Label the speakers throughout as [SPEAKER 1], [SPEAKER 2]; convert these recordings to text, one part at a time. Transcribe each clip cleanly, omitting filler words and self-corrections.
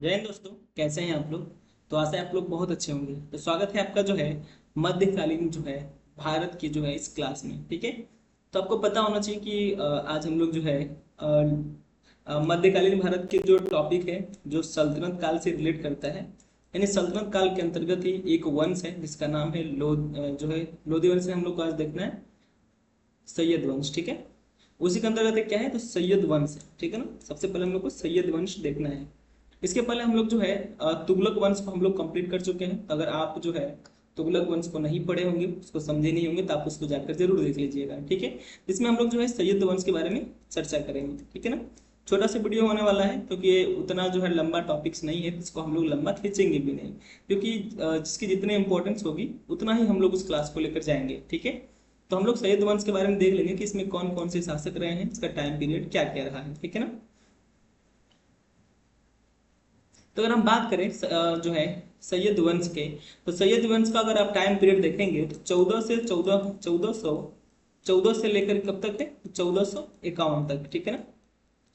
[SPEAKER 1] जय हिंद दोस्तों। कैसे हैं आप लोग। तो आशा है आप लोग बहुत अच्छे होंगे। तो स्वागत है आपका जो है मध्यकालीन जो है भारत की जो है इस क्लास में। ठीक है। तो आपको पता होना चाहिए कि आज हम लोग जो है मध्यकालीन भारत के जो टॉपिक है जो सल्तनत काल से रिलेट करता है। यानी सल्तनत काल के अंतर्गत ही एक वंश है जिसका नाम है जो है लोधी वंश है। हम लोग को आज देखना है सैयद वंश। ठीक है। उसी के अंतर्गत एक क्या है तो सैयद वंश है। ठीक है ना। सबसे पहले हम लोग को सैयद वंश देखना है। इसके पहले हम लोग जो है तुगलक वंश को हम लोग कंप्लीट कर चुके हैं। अगर आप जो है तुगलक वंश को नहीं पढ़े होंगे, उसको समझे नहीं होंगे, तो आप उसको जाकर जरूर देख लीजिएगा। ठीक है। इसमें हम लोग जो है सैयद वंश के बारे में चर्चा करेंगे। ठीक है ना। छोटा सा वीडियो होने वाला है क्योंकि ये उतना जो है लंबा टॉपिक्स नहीं है, इसको हम लोग लंबा खींचेंगे भी नहीं, क्योंकि जिसकी जितने इंपॉर्टेंस होगी उतना ही हम लोग उस क्लास को लेकर जाएंगे। ठीक है। तो हम लोग सैयद वंश के बारे में देख लेंगे कि इसमें कौन कौन से शासक रहे हैं, इसका टाइम पीरियड क्या क्या रहा है। ठीक है ना। तो अगर हम बात करें जो है सैयद वंश के, तो सैयद वंश का अगर आप टाइम पीरियड देखेंगे तो 14 से लेकर कब तक है, 1451 तक। ठीक है ना।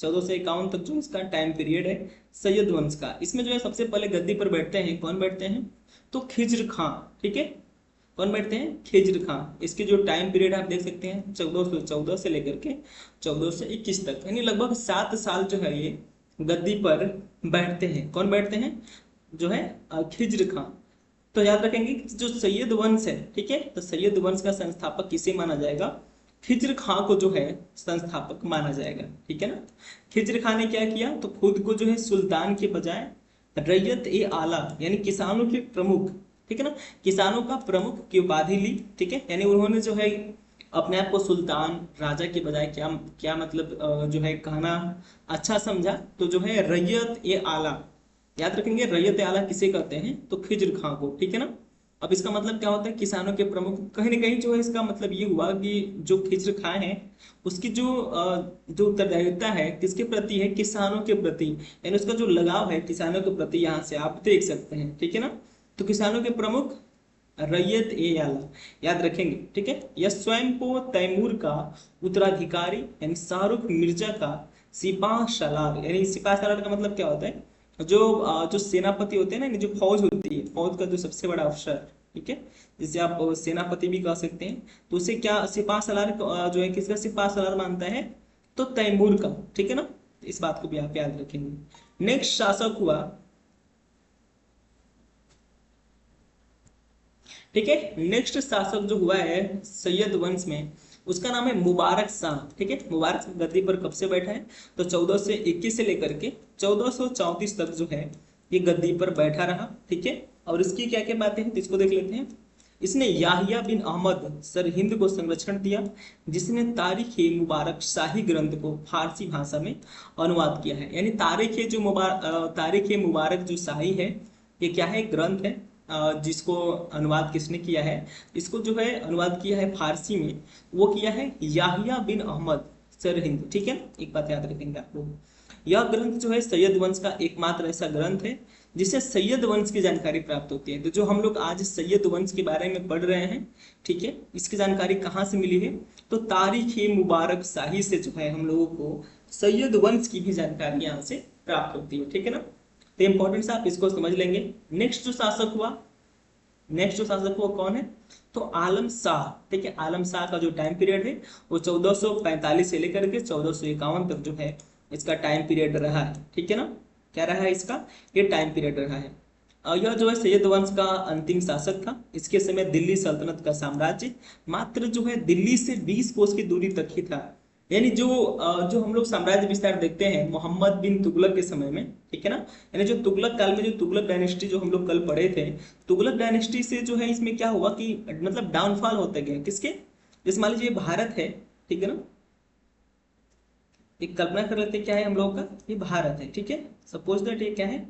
[SPEAKER 1] 1451 तक जो इसका टाइम पीरियड है सैयद वंश का। इसमें जो है सबसे पहले गद्दी पर बैठते हैं, कौन बैठते हैं तो खिज्र खां। ठीक है। कौन बैठते हैं, खिज्र खां। इसके जो टाइम पीरियड आप देख सकते हैं 1414 से लेकर के 1421 तक, यानी लगभग 7 साल जो है ये गद्दी पर बैठते हैं। कौन बैठते हैं, जो है खिज्र खां। तो याद रखेंगे कि जो सैयद वंश है, ठीक है, तो सैयद वंश का संस्थापक किसे माना जाएगा, खिज्र खां को जो है संस्थापक माना जाएगा। ठीक है ना। खिज्र खां ने क्या किया तो खुद को जो है सुल्तान के बजाय रैयत ए आला यानी किसानों के प्रमुख, ठीक है ना, किसानों का प्रमुख की उपाधि ली। ठीक है। यानी उन्होंने जो है अपने आप को सुल्तान राजा के बजाय क्या क्या मतलब जो है कहना अच्छा समझा, तो जो है रैयत ए आला। याद रखेंगे रैयत ए आला किसे कहते हैं तो खिज्र खां को। ठीक है ना। अब इसका मतलब क्या होता है, किसानों के प्रमुख। कहीं ना कहीं जो है इसका मतलब ये हुआ कि जो खिज्र खां है उसकी जो उत्तरदायित्वता है किसके प्रति है, किसानों के प्रति। यानी उसका जो लगाव है किसानों के प्रति यहाँ से आप देख सकते हैं। ठीक है ना। तो किसानों के प्रमुख रैयत ए आला, याद रखेंगे। ठीक है। यह स्वयं को तैमूर का उत्तराधिकारी यानी शाहरुख मिर्जा का सिपाह सलार, यानी सिपाह सलार का मतलब क्या होता है, जो सेनापति होते हैं ना, जो फौज होती है, फौज का जो सबसे बड़ा अफसर। ठीक है। जिसे आप सेनापति भी कह सकते हैं। तो उसे क्या सिपाह सलार जो है किसका सिपाह सलार मानता है तो तैमूर का। ठीक है ना। इस बात को भी आप याद रखेंगे। नेक्स्ट शासक हुआ, ठीक है, नेक्स्ट शासक जो हुआ है सैयद वंश में उसका नाम है मुबारक शाह। ठीक है। मुबारक गद्दी पर कब से बैठा है तो 1421 से लेकर के 1434 तक जो है ये गद्दी पर बैठा रहा। ठीक है। और इसकी क्या क्या बातें हैं तो इसको देख लेते हैं। इसने याहिया बिन अहमद सरहिंद को संरक्षण दिया, जिसने तारीख ए मुबारक शाही ग्रंथ को फारसी भाषा में अनुवाद किया है। यानी तारीख ए मुबारक जो शाही है ये क्या है, ग्रंथ है जिसको अनुवाद किसने किया है, इसको जो है अनुवाद किया है फारसी में, वो किया है याहिया बिन अहमद सरहिंद। ठीक है। एक बात याद रखेंगे आप लोग, यह ग्रंथ जो है सैयद वंश का एकमात्र ऐसा ग्रंथ है जिसे सैयद वंश की जानकारी प्राप्त होती है। तो जो हम लोग आज सैयद वंश के बारे में पढ़ रहे हैं, ठीक है, इसकी जानकारी कहाँ से मिली है तो तारीख ए मुबारक शाही से जो है हम लोगों को सैयद वंश की भी जानकारी यहाँ से प्राप्त होती है। ठीक है ना। तो इंपॉर्टेंस आप इसको समझ लेंगे। नेक्स्ट जो शासक हुआ, नेक्स्ट जो शासक हुआ कौन है तो आलम शाह। ठीक है। आलम शाह का जो टाइम पीरियड है वो 1445 से लेकर के 1451 तक जो है इसका टाइम पीरियड रहा है। ठीक है ना। क्या रहा है इसका, ये टाइम पीरियड रहा है। यह जो है सैयद वंश का अंतिम शासक था। इसके समय दिल्ली सल्तनत का साम्राज्य मात्र जो है दिल्ली से 20 कोस की दूरी तक ही था। यानी जो हम लोग साम्राज्य विस्तार देखते हैं मोहम्मद बिन तुगलक के समय में, ठीक है ना, यानी जो तुगलक काल में जो तुगलक डायनेस्टी जो हम लोग कल पढ़े थे, तुगलक डायनेस्टी से जो है इसमें क्या हुआ कि मतलब डाउनफॉल होते गए किसके, जैसे मान लीजिए भारत है, ठीक है ना, एक कल्पना कर लेते हैं क्या है हम लोगों का, ये भारत है। ठीक है। सपोज दैट ये क्या है,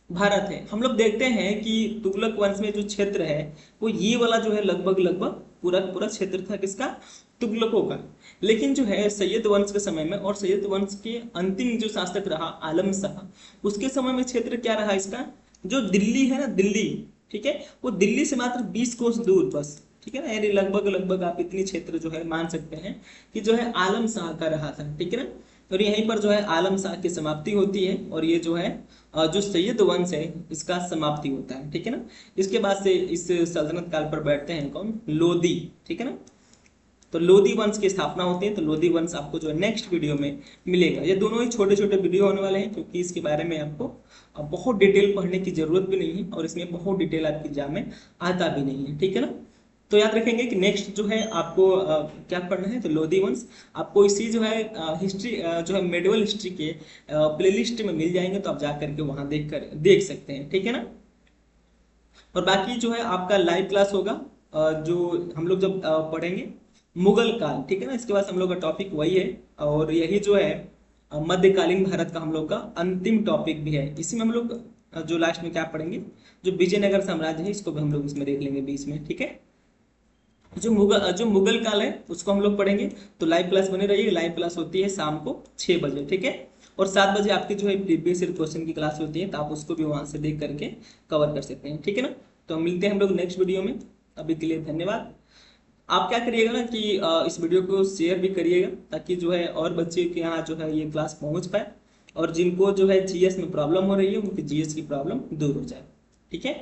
[SPEAKER 1] भारत है। हम लोग देखते हैं कि तुगलक वंश में जो क्षेत्र है वो ये वाला जो है लगभग लगभग पूरा पूरा क्षेत्र था किसका, तुगलकों का। लेकिन जो है सैयद वंश के समय में और सैयद वंश के अंतिम जो शासक रहा आलम शाह, उसके समय में क्षेत्र क्या रहा इसका, जो दिल्ली है ना, दिल्ली, ठीक है, वो दिल्ली से मात्र 20 कोस दूर बस। ठीक है ना। यानी लगभग लगभग आप इतनी क्षेत्र जो है मान सकते हैं कि जो है आलम शाह का रहा था। ठीक है ना। और यहीं पर जो है आलम शाह की समाप्ति होती है, और ये जो है जो सैयद वंश है इसका समाप्ति होता है, ठीक है ना। इसके बाद से इस सल्तनत काल पर बैठते हैं कौन, लोधी, ठीक है ना। तो लोधी वंश की स्थापना होती है। तो लोधी वंश आपको जो है नेक्स्ट वीडियो में मिलेगा। ये दोनों ही छोटे छोटे वीडियो होने वाले हैं, क्योंकि इसके बारे में आपको बहुत डिटेल पढ़ने की जरूरत भी नहीं है, और इसमें बहुत डिटेल आपकी एग्जाम में आता भी नहीं है, ठीक है ना। तो याद रखेंगे कि नेक्स्ट जो है आपको क्या पढ़ना है, तो लोधी वंश आपको इसी जो है हिस्ट्री जो है मेडिवल हिस्ट्री के प्लेलिस्ट में मिल जाएंगे, तो आप जा करके वहां देख सकते हैं, ठीक है ना। और बाकी जो है आपका लाइव क्लास होगा जो हम लोग जब पढ़ेंगे मुगल काल, ठीक है ना। इसके बाद हम लोग का टॉपिक वही है, और यही जो है मध्यकालीन भारत का हम लोग का अंतिम टॉपिक भी है। इसी में हम लोग जो लास्ट में क्या पढ़ेंगे, जो विजयनगर साम्राज्य है इसको भी हम लोग इसमें देख लेंगे बीच में, ठीक है। जो मुगल काल है उसको हम लोग पढ़ेंगे। तो लाइव क्लास बने रहिए। लाइव क्लास होती है शाम को 6 बजे, ठीक है। और 7 बजे आपकी जो है प्रीवियस ईयर क्वेश्चन की क्लास होती है, तो आप उसको भी वहां से देख करके कवर कर सकते हैं, ठीक है ना। तो मिलते हैं हम लोग नेक्स्ट वीडियो में। अभी के लिए धन्यवाद। आप क्या करिएगा ना कि इस वीडियो को शेयर भी करिएगा, ताकि जो है और बच्चे के यहाँ जो है ये क्लास पहुंच पाए, और जिनको जो है जीएस में प्रॉब्लम हो रही है उनकी जीएस की प्रॉब्लम दूर हो जाए, ठीक है।